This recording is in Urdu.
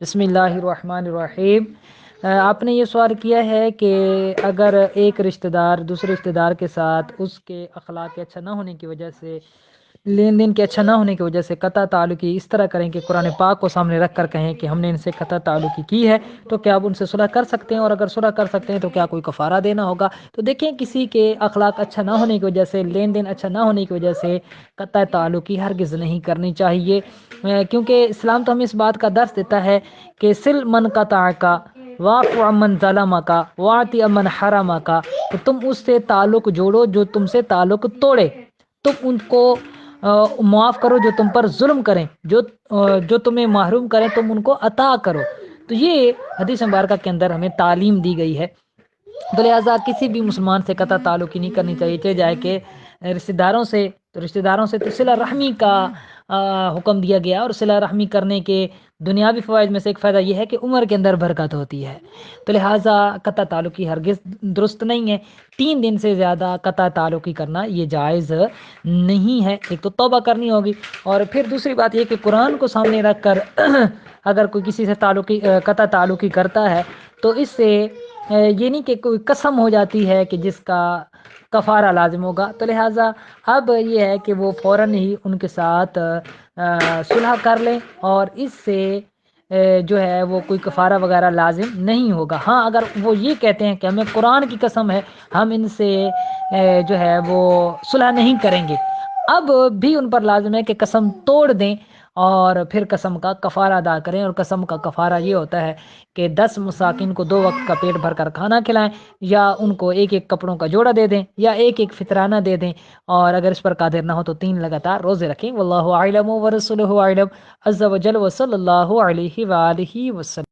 بسم اللہ الرحمن الرحیم۔ آپ نے یہ سوال کیا ہے کہ اگر ایک رشتہ دار دوسرے رشتہ دار کے ساتھ اس کے اخلاق کے اچھا نہ ہونے کی وجہ سے، لین دین کے اچھا نہ ہونے کی وجہ سے قطع تعلقی اس طرح کریں کہ قرآن پاک کو سامنے رکھ کر کہیں کہ ہم نے ان سے قطع تعلقی کی ہے، تو کیا آپ ان سے صلح کر سکتے ہیں؟ اور اگر صلح کر سکتے ہیں تو کیا کوئی کفارہ دینا ہوگا؟ تو دیکھیں، کسی کے اخلاق اچھا نہ ہونے کی وجہ سے، لین دین اچھا نہ ہونے کی وجہ سے قطع تعلقی ہرگز نہیں کرنی چاہیے، کیونکہ اسلام تو ہمیں اس بات کا درس دیتا ہے کہ سل من قطع کا واعف عمن ظلم کا واعطِ امن حرم کا، کہ تم اس سے تعلق جوڑو جو تم سے تعلق توڑے، تم ان کو معاف کرو جو تم پر ظلم کریں، جو تمہیں محروم کریں تم ان کو عطا کرو۔ تو یہ حدیث مبارکہ کے اندر ہمیں تعلیم دی گئی ہے۔ تو لہٰذا کسی بھی مسلمان سے قطع تعلقی نہیں کرنی چاہیے، چاہے جائے کہ رشتہ داروں سے تو صلہ رحمی کا حکم دیا گیا، اور صلہ رحمی کرنے کے دنیاوی فوائد میں سے ایک فائدہ یہ ہے کہ عمر کے اندر برکت ہوتی ہے، تو لہٰذا قطع تعلقی ہرگز درست نہیں ہے۔ 3 دن سے زیادہ قطع تعلقی کرنا یہ جائز نہیں ہے۔ ایک تو توبہ کرنی ہوگی، اور پھر دوسری بات یہ کہ قرآن کو سامنے رکھ کر اگر کوئی کسی سے قطع تعلقی کرتا ہے تو اس سے یہ نہیں کہ کوئی قسم ہو جاتی ہے کہ جس کا کفارہ لازم ہوگا، تو لہٰذا اب یہ ہے کہ وہ فوراً ہی ان کے ساتھ صلح کر لیں، اور اس سے جو ہے وہ کوئی کفارہ وغیرہ لازم نہیں ہوگا۔ ہاں، اگر وہ یہ کہتے ہیں کہ ہمیں قرآن کی قسم ہے ہم ان سے جو ہے وہ صلح نہیں کریں گے، اب بھی ان پر لازم ہے کہ قسم توڑ دیں اور پھر قسم کا کفارہ ادا کریں، اور قسم کا کفارہ یہ ہوتا ہے کہ 10 مساکین کو 2 وقت کا پیٹ بھر کر کھانا کھلائیں، یا ان کو ایک ایک کپڑوں کا جوڑا دے دیں، یا ایک ایک فطرانہ دے دیں، اور اگر اس پر قادر نہ ہو تو 3 لگاتار روزے رکھیں۔ واللہ اعلم ورسولہ اعلم عز وجل، وصلی اللہ علیہ وآلہ وسلم۔